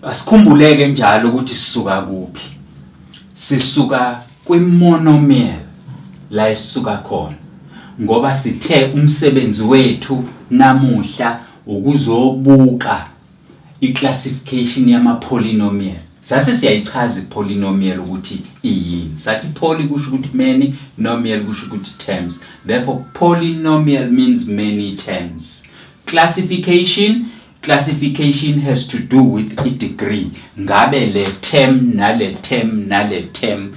Asikhumbuleke njalo ukuthi sisuka kuphi. Sisuka kwimonomial la esisuka khona. Ngoba sithe umsebenzi wethu namuhla ukuzobuka iclassification yama polynomial. Sase siyayichaza polynomial ukuthi iyini. Sathi poly kusho ukuthi many, nomial kusho ukuthi terms. Therefore polynomial means many terms. Classification has to do with a degree. Ngabe le term nale term nale term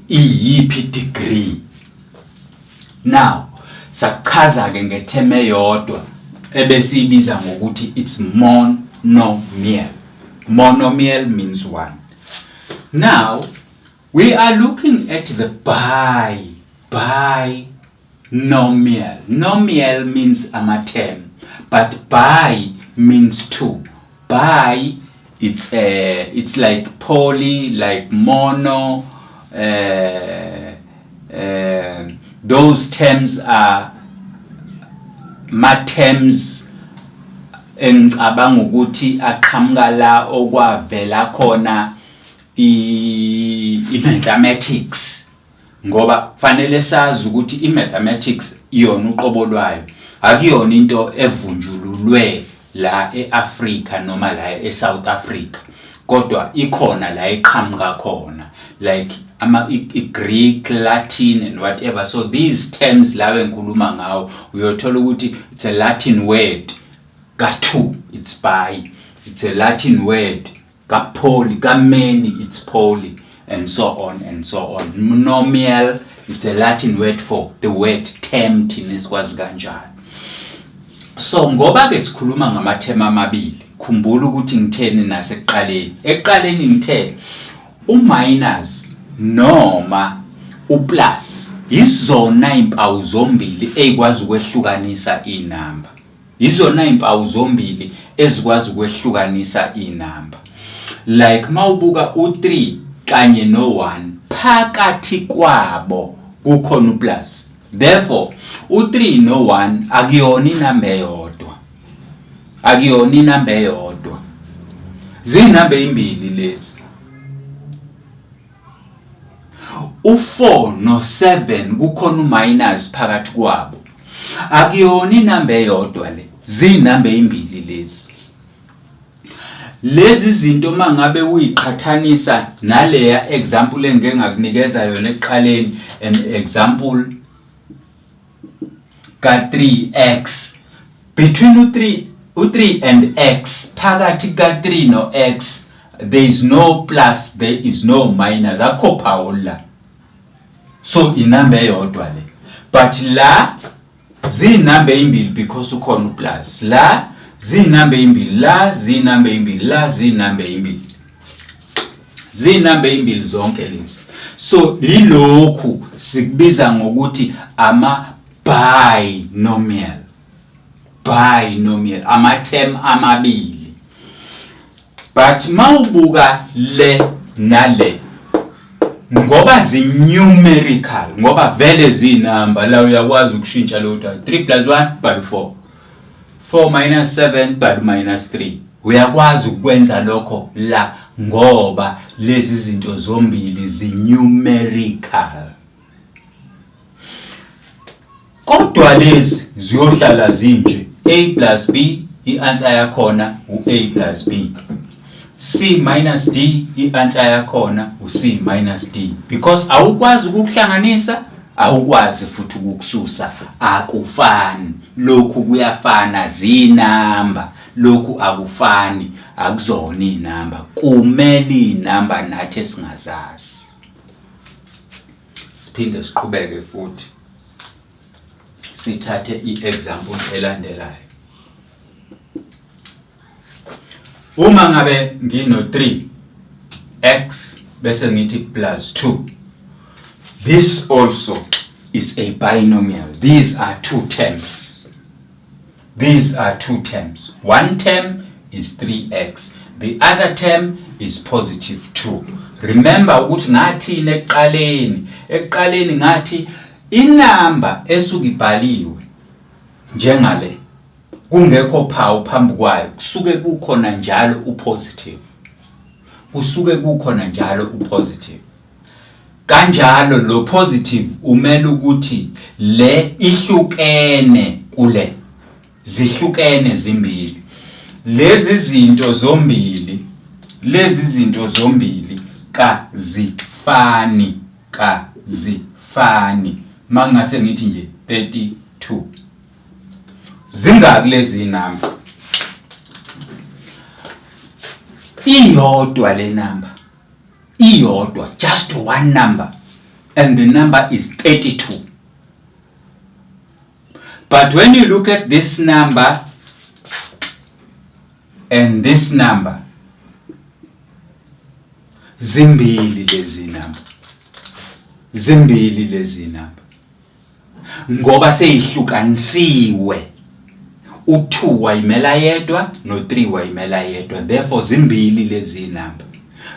iyiphi degree. Now sachaza ke ngeterm eyodwa ebesibiza ngokuthi it's monomial. Monomial means one. Now we are looking at the binomial. Nomial means term, but bi means two. Bi it's like poly, like mono. Those terms are terms engicabanga ukuthi aqhamuka la okwavela khona i-mathematics. Ngoba kufanele sazi ukuthi i-mathematics iyona uqobo lwayo, akuyona into evunjululwe la eAfrica noma la eSouth Africa, kodwa ikhona la iqhamuka khona, like Greek, Latin and whatever. So these terms la engikhuluma ngawo uyothola ukuthi it's a Latin word ka2, it's bi. It's a Latin word ka poly, ka many, it's poly, and so on and so on. Monomial, it's a Latin word for the word term thina sikwazi kanjani. So ngoba ke sikhuluma ngamaterm amabili, khumbula ukuthi ngitheni nasekuqaleni. Ekuqaleni ngithe minus noma plus izona impawu zombili ezikwazi ukwehlukanisa inamba. Izona impawu zombili ezikwazi ukwehlukanisa inamba. Like mawubuka u3 kanye no1 phakathi kwabo kukhona plus. Therefore u3 no1 akuyona inamba eyodwa. Akuyona inamba eyodwa. Zinamba ezimbili lezi. U4 no7 kukhona minus phakathi kwabo. Akuyona inamba eyodwa le. Zinamba ezimbili lezi. Lezi zinto mangabe uyiqhathanisa naleya example engeke ngakunikeza yona ekuqaleni, an example ka 3x, between u3 and x, phakathi ka 3 no x, there is no plus, there is no minus, akho power la. So inamba eyodwa le. But la zinamba ezimbili because ukhona plus. La zinamba ezimbili, la zinamba ezimbili, la zinamba ezimbili. Zinamba ezimbili zonke lezi. So ilokhu sikubiza ngokuthi binomial. Binomial, term amabili. But mawubuka le nale, ngoba zi-numerical, ngoba vele zinamba, la uyakwazi ukushintsha lotha 3 plus 1 but 4. 4 minus 7 but minus 3. Uyakwazi ukwenza lokho la ngoba lezi zinto zombili zi-numerical. Kodwa lezi ziyohlala zinje. A plus B, i-answer yakhona u-A plus B. C minus D, i-answer yakhona u-C minus D. Because awukwazi ukuhlanganisa, awukwazi futhi ukukususa, akufani. Lokhu kuyafana zinamba, lokhu akufani, akuzona inamba. Kumele inamba nathi esingazazi. Siphinde siqhubeke futhi. Sithathe i-example elandelayo. Uma ngabe ngino 3x bese ngithi plus 2. This also is a binomial. These are two terms. These are two terms. One term is 3x. The other term is positive 2. Remember ukuthi ngathi ekuqaleni ngathi inamba esukibhaliwe njengale kungekho phawu phambi kwayo kusuke kukhona njalo upositive, kusuke kukhona njalo upositive. Kanjalo lo positive umele ukuthi le ihlukene kule, zihlukene zimbili. Lezi zinto zombili kazifani, mangase ngithi nje 32. Zingaki lezi number? Iyodwa le number, iyodwa, just one number, and the number is 32. But when you look at this number and this number, zimbili lezi number, ngoba seyihlukanisiwe. U2 wayimela yedwa no3 wayimela yedwa, therefore zimbili lezi number.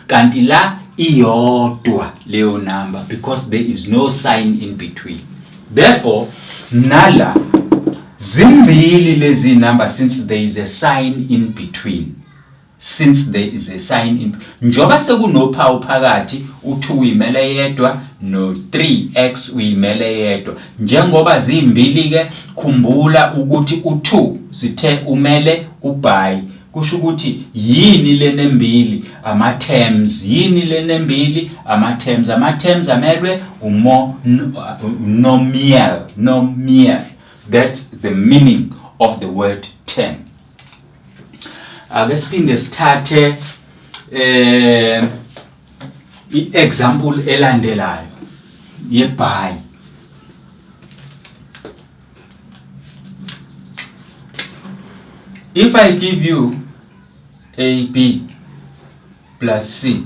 Kanti la iyodwa leyo number because there is no sign in between. Therefore nala zimbili lezi number since there is a sign in between. Njoba sekunophawu phakathi, u2 uyimele yedwa no3x uyimele yedwa. Njengoba zimbili ke khumbula ukuthi u2 sithe umele uby, kusho ukuthi yini lenembili ama-terms, ama-terms amelwe nomial. That's the meaning of the word term. Ake siphinde sithathe i-example elandelayo ye-by. If I give you AB plus C,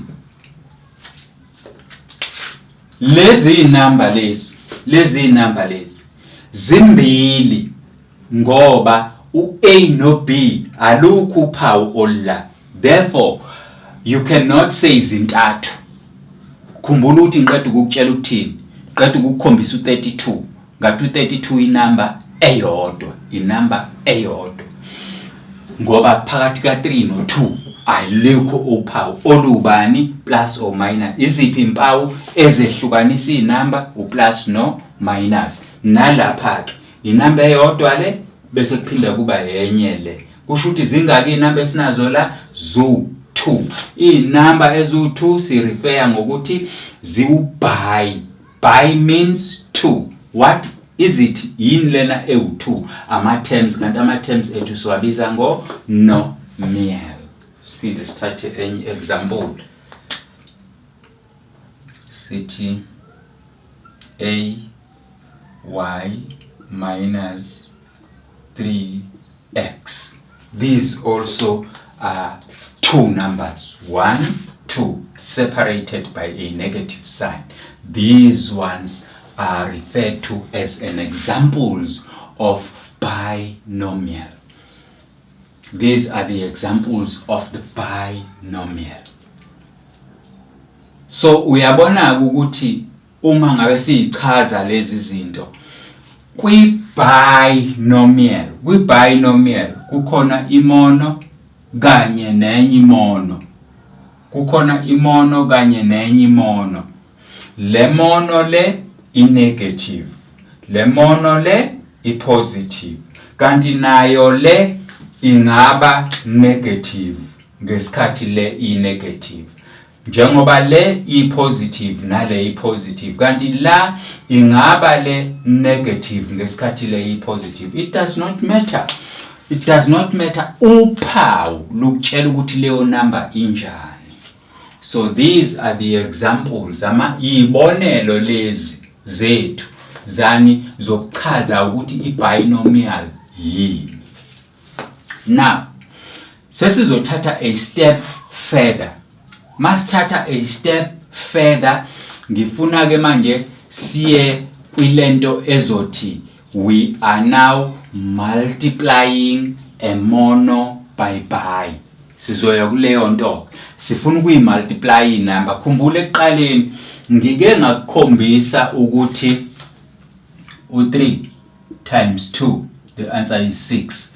lezi number lezi zimbili ngoba u-A no B alukho uphawu olula. Therefore you cannot say zintathu. Khumbula ukuthi ngiqeda ukukutshela ukuthini, ngiqeda ukukukhombisa u32, ngathi u32 inumber eyodwa, ngoba phakathi ka3 no2 alukho uphawu olubani plus or minus. Iziphi impawu ezehlukanisa inumber, uplus no minus. Nalapha ke inumber eyodwa le bese kuphinda kuba yenye le. Kusho ukuthi zingaki inumber esinazo la? Zu2. Inumber ezu2 si refer ngokuthi ziu-by. By means 2. What is it? Yini lena ewu2? Ama-terms, kanti ama-terms ethu siwabiza ngo nomial. Siphinde sithathe enye example. Sithi ay minus 3x. These also are two numbers, 1, 2, separated by a negative sign. These ones are referred to as an examples of binomial. These are the examples of the binomial. So uyabona ukuthi uma ngabe sichaza lezi zinto kwi-binomial kukhona imono kanye nenye imono, le mono le i-negative, le mono le i-positive, kanti nayo le ingaba negative ngesikhathi le i-negative. Njengoba le i-positive nale i-positive, kanti la ingaba le negative ngesikhathi le i-positive. It does not matter uphawu lukutshela ukuthi leyo number injani. So these are the examples, ibonelo lezi zethu zani zokuchaza ukuthi i-binomial yini. Now sesizothatha a step further. Masithatha a step further, ngifuna ke manje siye kwilento ezothi we are now multiplying a mono by bi. Sizoya kuleyo nto, sifuna ukuyimultiply inumber. Khumbula ekuqaleni ngike ngakukhombisa ukuthi u3 times 2, the answer is 6.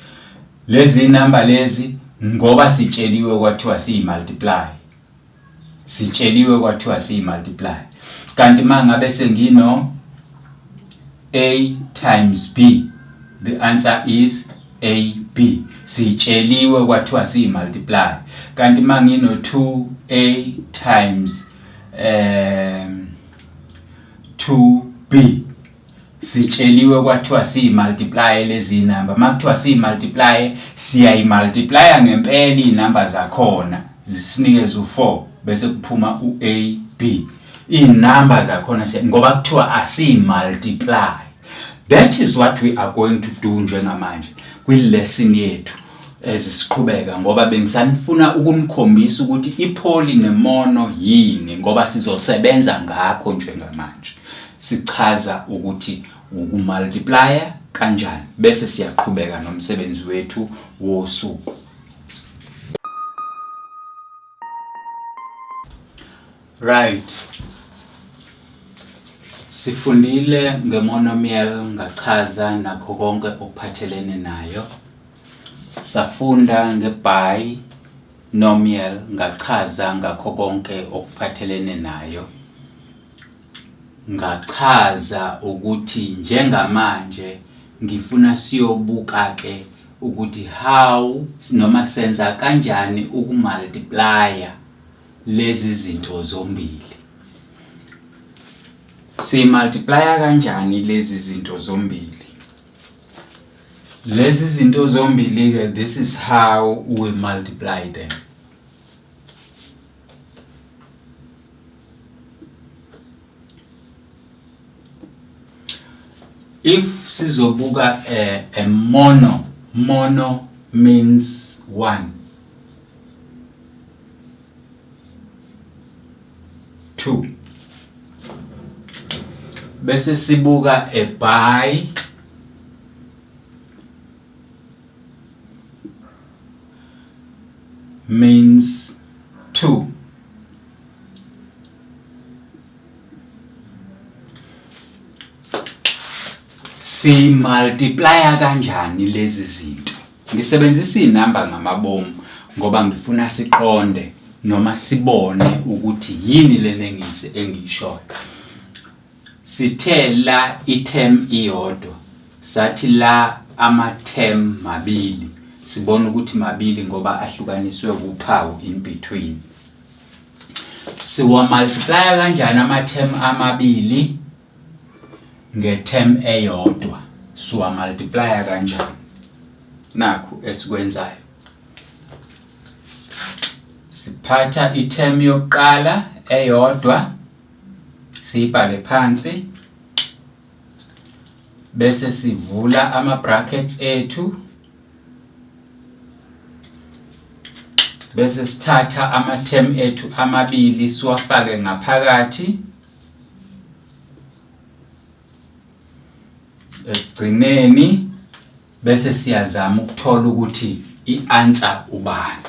lezi number lezi ngoba sitsheliwe kwathiwa siyimultiply. Sitsheliwe kwathiwa siyimultiply. Kanti mangabe sengino A times B, the answer is AB. Sitsheliwe kwathiwa siyimultiply. Kanti mangino 2A times 2B, sitsheliwe kwathiwa siyimultiply lezi number. Makuthiwa siyimultiply, siyayimultiply ngempela inamba zakhona zisinikeza u4 bese kuphuma uAB. Inamba zakhona ngoba kuthiwa asimultiply. That is what we are going to do njengamanje kwi lesson yethu ezisiqhubeka, ngoba bengisanifuna ukunikhombisa ukuthi ipoly nemono yini, ngoba sizosebenza ngakho njengamanje. Sichaza ukuthi ukumultiplya kanjani bese siyaqhubeka nomsebenzi wethu wosuku. Right. Sifundile ngemonomial, ngachaza nakho konke okuphathelene nayo. Safunda ngebinomial, ngachaza ngakho konke okuphathelene nayo. Ngachaza ukuthi njengamanje ngifuna siyobuka ke ukuthi how noma senza kanjani ukumultiplya lezi zinto zombili. Simultiplya kanjani lezi zinto zombili? Lezi zinto zombili ke, this is how we multiply them. If sizobuka a mono means 1, 2. Bese sibuka a bi means 2. Si multiply kanjani lezi zinto? Ngisebenzisa inamba ngamabomu ngoba ngifuna siqonde noma sibone ukuthi yini lena engiyishoyo. Sithe la item iyodwa, sathi la ama-term mabili, sibona ukuthi mabili ngoba ahlukaniswe uphawu in between. Siwa multiply kanjani ama-term amabili nge-term eyodwa? Siwa multiply kanjani? Nakho esikwenzayo. Siphatha i-term yokuqala eyodwa, siyibhale phansi, bese sivula ama-brackets ethu, bese sithatha ama-term ethu amabili siwafake ngaphakathi. Ekugcineni bese siyazama ukuthola ukuthi i-answer ubani.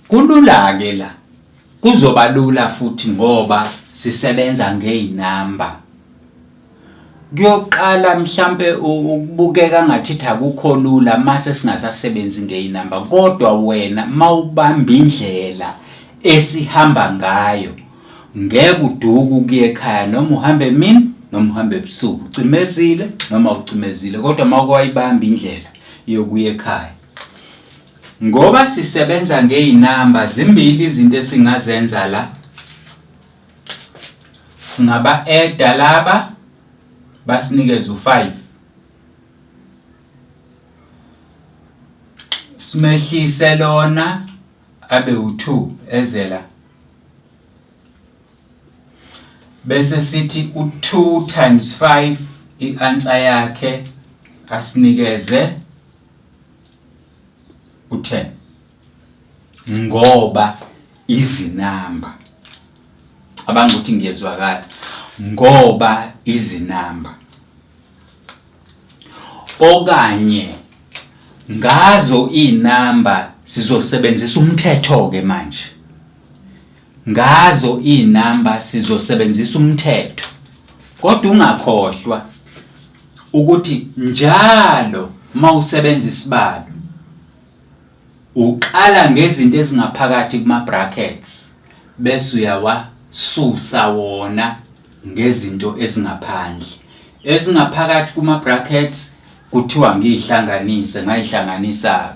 Kulula ke la, kuzoba lula futhi ngoba sisebenza ngeinamba. Kuyoqala mhlambe ukubukeka ngathi akukho lula mase singasasebenzi ngeinamba, kodwa wena mawubamba indlela esihamba ngayo ngeke uduke ukuye ekhaya noma uhambe emini noma uhambe ebusuku, ucimezile noma ucimezile, kodwa makwayibamba indlela yokuya ekhaya. Ngoba sisebenza ngeinamba, zimbili izinto esingazenza la. Singaba add laba basinikeza u5, simehlise lona abe u2 ezela, bese sithi u2 times 5 i-answer yakhe asinikeze u10 ngoba izinamba. Abanga ukuthi ngiyezwakala, ngoba izinamba. Okanye ngazo inamba sizosebenzisa umthetho ke manje. Ngazo inamba sizosebenzisa umthetho. Kodwa ungakhohlwa ukuthi njalo mawusebenza isibalo uqala ngezinto ezingaphakathi kuma brackets bese uyawasusa wona ngezinto ezingaphakathi kuma brackets kuthiwa ngihlanganise ngayihlanganisa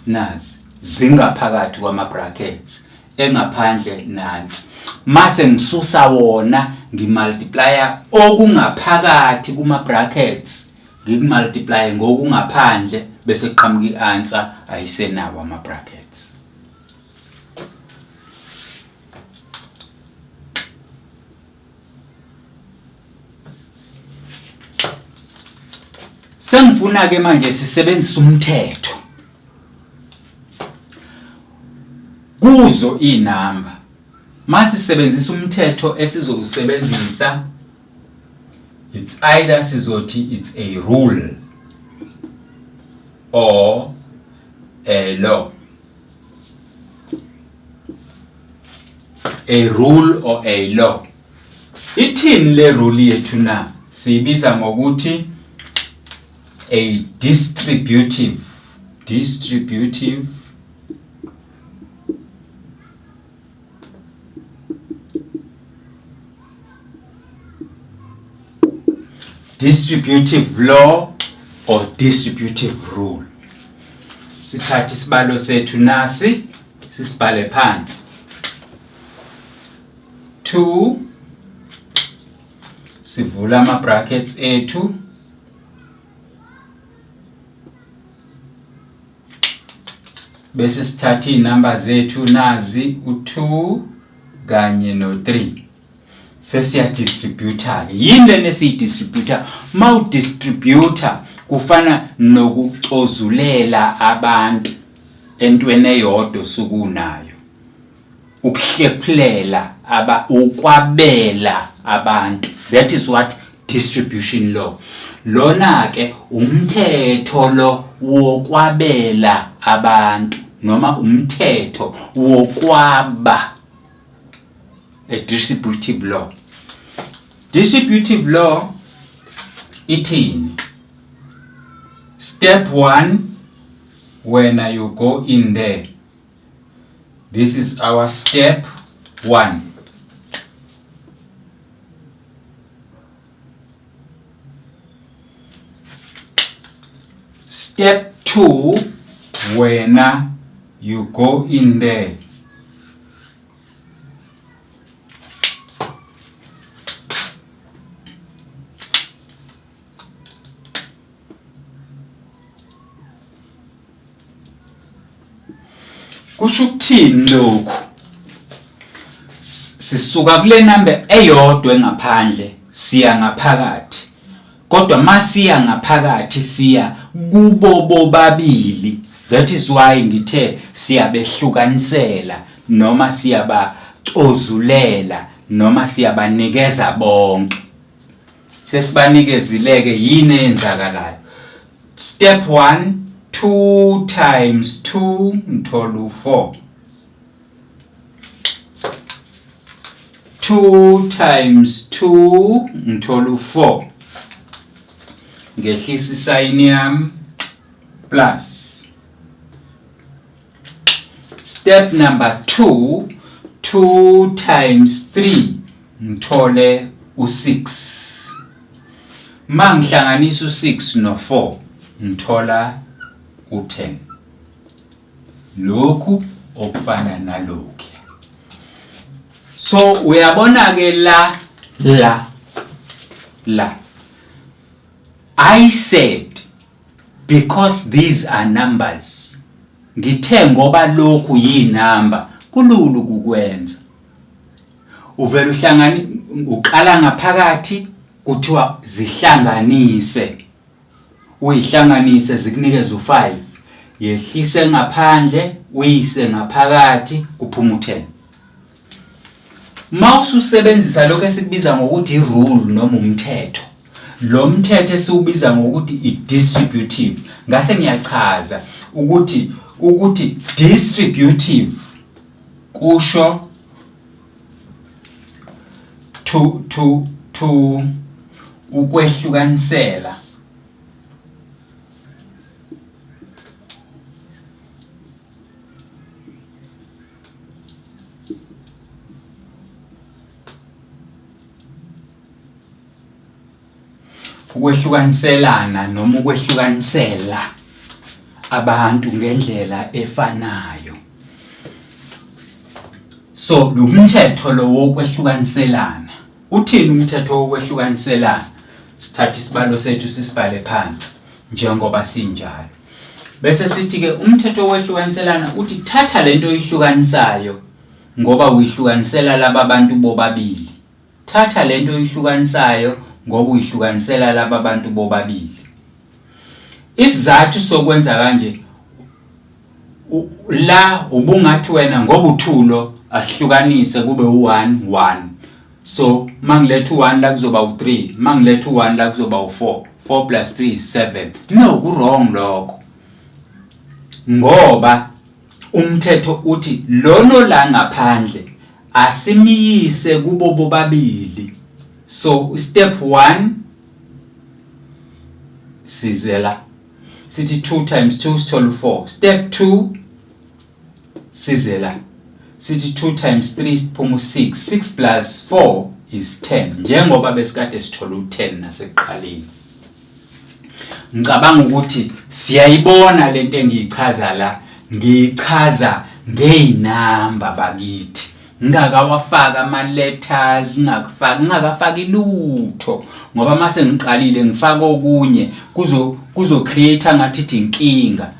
nazi zingaphakathi kwama brackets engaphandle nansi mase ngisusa wona ngimultiplya okungaphakathi kuma brackets ngimultiply ngokungaphandle bese kuqhamuka ianswer ayisenawo ama brackets. Sengifuna ke manje sisebenzisa umthetho kuzo inamba. Masisebenzisa umthetho esizowusebenzisa it's either sizothi it's a rule or a law. A rule or a law. Ithini le rule yethu na? Siyibiza ngokuthi a distributive law or distributive rule. Sithatha isibalo sethu nasi sisibhale phansi 2 sivula ama brackets ethu bese sithatha inamba zethu nazi u2 kanye no3 sesiya distributor. Yini lena siyidistributor? Mawudistributor kufana nokucozulela abantu entweni eyodwa sukunayo, ukuhlephulela ukwabela abantu. That is what distribution law. Lona ke umthetho lo wokwabela abantu noma umthetho wokwaba, a distributive law. Distributive law ithini? Step 1, when you go in there, this is our step 1. Step 2, when you go in there, kusho ukuthini lokho? Sisuka kule number eyodwa engaphandle siya ngaphakathi, kodwa masiya ngaphakathi siya kubo bobabili. That is why ngithe siyabehlukanisela noma siyabacozulela noma siyabanikeza bonke. Sesibanikezileke yini enzakalayo? Step 1, 2 times 2 ngithola 4. 2 times 2 ngithola 4. Ngehlisa isayini yami plus. Step number 2, 2 times 3 ngithole u6. Mangihlanganisa u6 no4 ngithola u10. Lokhu okufana nalokho. So uyabona ke la I said because these are numbers. Ngithe ngoba lokhu yinamba kululu kukwenza. Uvela uqala ngaphakathi kuthiwa zihlanganise. Uyihlanganise zikunikeza u5. Yehlise ngaphandle uyise ngaphakathi kuphuma u10. Mawususebenzisa lokho esikubiza ngokuthi irule noma umthetho. Lo mthetho esiubiza ngokuthi i-distributive. Ngase ngiyachaza ukuthi distributive kusho to ukwehlukanisela ukwehlukaniselana noma ukwehlukanisela abantu ngendlela efanayo. So lumthetho lo wokwehlukaniselana uthini umthetho wokwehlukaniselana? Sithatha isibalo sethu sisibhale phansi njengoba sinjalo. Bese sithi ke umthetho wokwehlukaniselana uthi thatha lento oyihlukanisayo ngoba uyihlukanisela laba bantu bobabili. Thatha lento oyihlukanisayo ngoba uyihlukanisela laba bantu bobabili. Isizathu sokwenza kanje la ubungathi wena ngoba uthulo asihlukanise kube u1 1. So mangiletha u1 la kuzoba u3, mangiletha u1 la kuzoba u4. 4 plus 3 is 7. No, ku wrong lokho. Ngoba umthetho uthi lono la ngaphandle asimiyise kubo bobabili. So step 1 sizela sithi 2 times 2 sithole 4. Step 2 sizela sithi 2 times 3 siphuma u6. 6 plus 4 is 10 njengoba besikade sithola u10 nasekuqaleni. Ngicabanga ukuthi siyayibona lento engiyichaza la, ngichaza ngeinamba bakithi. Ngingakawafaka ama letters, ngingakafaki lutho ngoba mase ngiqalile ngifaka okunye kuzo create ngathi inkinga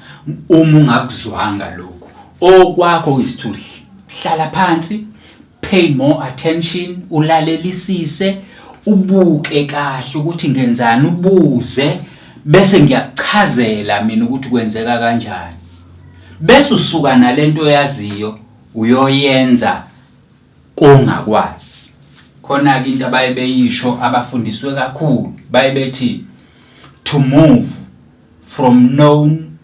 uma ungakuzwanga lokho. Okwakho is to hlala phansi, pay more attention, ulalelisise, ubuke kahle ukuthi ngenzani, ubuze bese ngiyakuchazela mina ukuthi kwenzeka kanjani. Bese usuka nalento yaziyo uyoyenza kongakwazi. Khona ke into abayibeyisho abafundiswe kakhulu bayibethi to move from known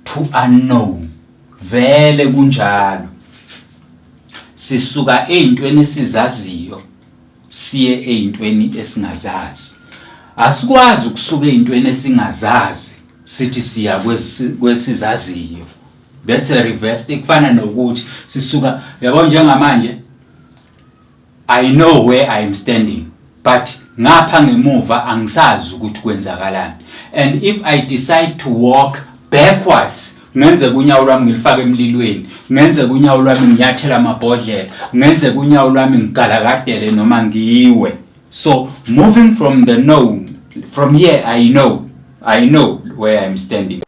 to unknown. Vele kunjalo. Sisuka ezintweni esizaziyo siye ezintweni esingazazi. Asikwazi ukusuka ezintweni esingazazi sithi siya kwesizaziyo. That's a reverse. Kufana nokuthi sisuka yabo njengamanje I know where I am standing, but ngapha ngemuva angisazi ukuthi kwenzakalani. And if I decide to walk backwards, ngenze kunyawo lwami ngilifaka emlilweni, ngenze kunyawo lwami ngiyathela amabhodlela, ngenze kunyawo lwami ngigalakadele noma ngiyiwe. So moving from the known, from here I know where I am standing.